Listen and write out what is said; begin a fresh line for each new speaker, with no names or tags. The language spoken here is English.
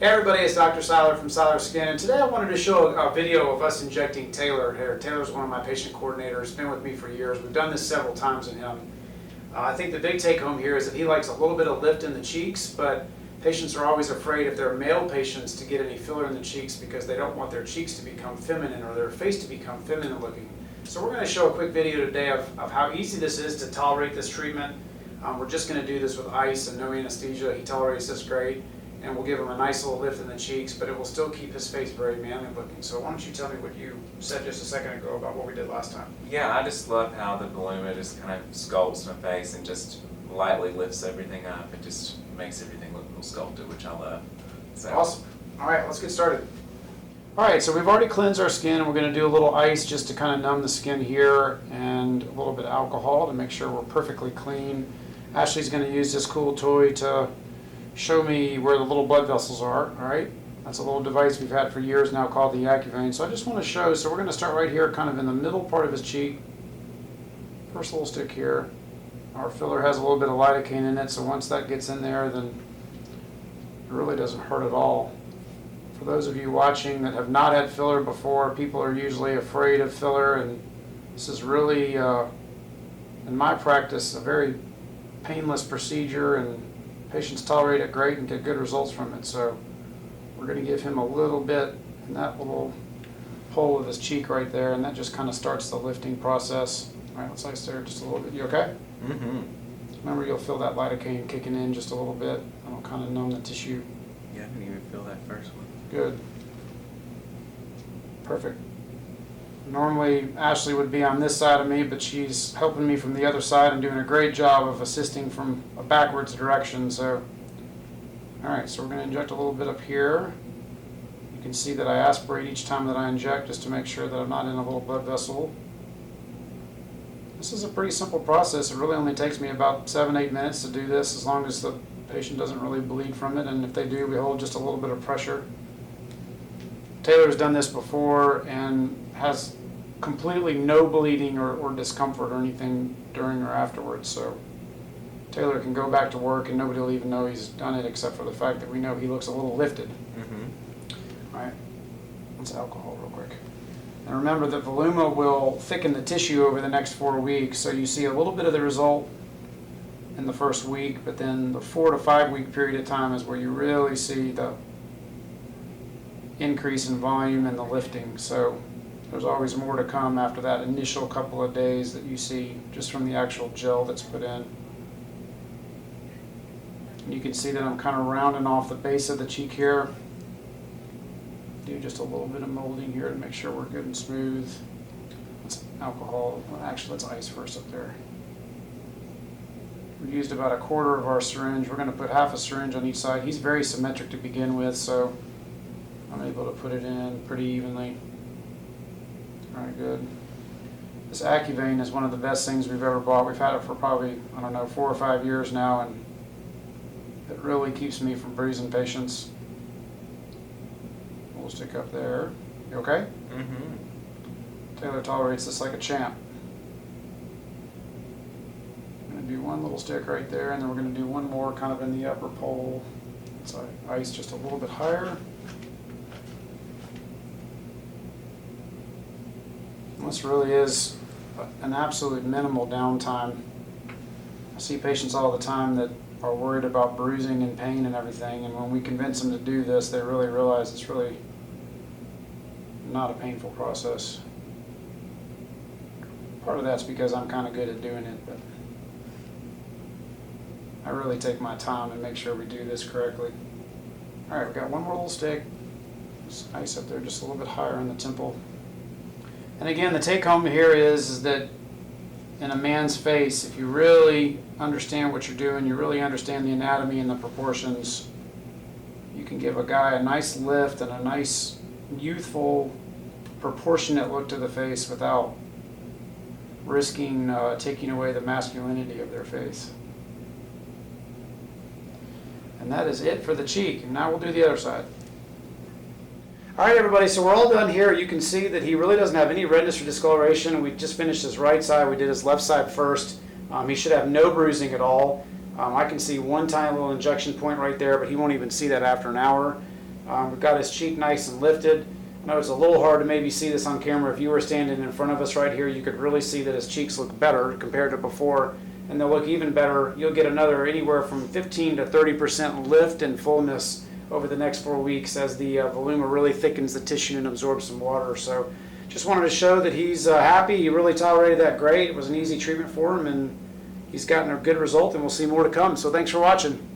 Hey everybody, it's Dr. Seiler from Seiler Skin, and today I wanted to show a video of us injecting Taylor here. Taylor's one of my patient coordinators, been with me for years. We've done this several times in him. I think the big take home here is that he likes a little bit of lift in the cheeks, but patients are always afraid if they're male patients to get any filler in the cheeks because they don't want their cheeks to become feminine or their face to become feminine looking. So we're going to show a quick video today of how easy this is to tolerate this treatment. We're just going to do this with ice and no anesthesia. He tolerates this great. And we'll give him a nice little lift in the cheeks, but it will still keep his face very manly looking. So why don't you tell me what you said just a second ago about what we did last time?
Yeah, I just love how the Voluma just kind of sculpts my face and just lightly lifts everything up. It just makes everything look real sculpted, which I love. So.
Awesome. All right, let's get started. All right, so we've already cleansed our skin, and we're going to do a little ice just to kind of numb the skin here, and a little bit of alcohol to make sure we're perfectly clean. Ashley's going to use this cool toy to show me where the little blood vessels are. All right, that's a little device we've had for years now called the AccuVein. So I just want to show, so we're going to start right here kind of in the middle part of his cheek. First little stick here. Our filler has a little bit of lidocaine in it, so once that gets in there, then it really doesn't hurt at all. For those of you watching that have not had filler before, people are usually afraid of filler, and this is really, in my practice, a very painless procedure, and patients tolerate it great and get good results from it. So we're going to give him a little bit in that little hole of his cheek right there, and that just kind of starts the lifting process. All right, let's ice there just a little bit. You okay?
Mm-hmm.
Remember, you'll feel that lidocaine kicking in just a little bit. That'll kind of numb the tissue.
Yeah, I didn't even feel that first one.
Good. Perfect. Normally, Ashley would be on this side of me, but she's helping me from the other side and doing a great job of assisting from a backwards direction. So, all right, so we're going to inject a little bit up here. You can see that I aspirate each time that I inject just to make sure that I'm not in a little blood vessel. This is a pretty simple process. It really only takes me about 7-8 minutes to do this, as long as the patient doesn't really bleed from it, and if they do, we hold just a little bit of pressure. Taylor's done this before and has completely no bleeding or discomfort or anything during or afterwards. So Taylor can go back to work and nobody will even know he's done it, except for the fact that we know he looks a little lifted.
Mm-hmm.
All right, let's alcohol real quick. And remember that Voluma will thicken the tissue over the next 4 weeks, so you see a little bit of the result in the first week, but then the 4 to 5 week period of time is where you really see the increase in volume and the lifting. So there's always more to come after that initial couple of days that you see just from the actual gel that's put in. And you can see that I'm kind of rounding off the base of the cheek here. Do just a little bit of molding here to make sure we're good and smooth. Let's alcohol, well, actually let's ice first up there. We used about 1/4 of our syringe. We're going to put half a syringe on each side. He's very symmetric to begin with, so I'm able to put it in pretty evenly. All right, good. This AccuVein is one of the best things we've ever bought. We've had it for probably, I don't know, 4 or 5 years now, and it really keeps me from bruising patients. We'll stick up there. You okay?
Mm-hmm.
Taylor tolerates this like a champ. I'm going to do one little stick right there, and then we're going to do one more kind of in the upper pole. So I ice just a little bit higher. This really is an absolute minimal downtime. I see patients all the time that are worried about bruising and pain and everything, and when we convince them to do this, they really realize it's really not a painful process. Part of that's because I'm kind of good at doing it, but I really take my time and make sure we do this correctly. All right, we've got one more little stick. Just ice up there just a little bit higher in the temple. And again, the take home here is that in a man's face, if you really understand what you're doing, you really understand the anatomy and the proportions, you can give a guy a nice lift and a nice youthful, proportionate look to the face without risking taking away the masculinity of their face. And that is it for the cheek. And now we'll do the other side. All right, everybody, so we're all done here. You can see that he really doesn't have any redness or discoloration. We just finished his right side. We did his left side first. He should have no bruising at all. I can see one tiny little injection point right there, but he won't even see that after an hour. We've got his cheek nice and lifted. I know it's a little hard to maybe see this on camera. If you were standing in front of us right here, you could really see that his cheeks look better compared to before, and they'll look even better. You'll get another anywhere from 15 to 30% lift and fullness over the next 4 weeks as the voluma really thickens the tissue and absorbs some water. So just wanted to show that he's happy. He really tolerated that great. It was an easy treatment for him, and he's gotten a good result, and we'll see more to come. So thanks for watching.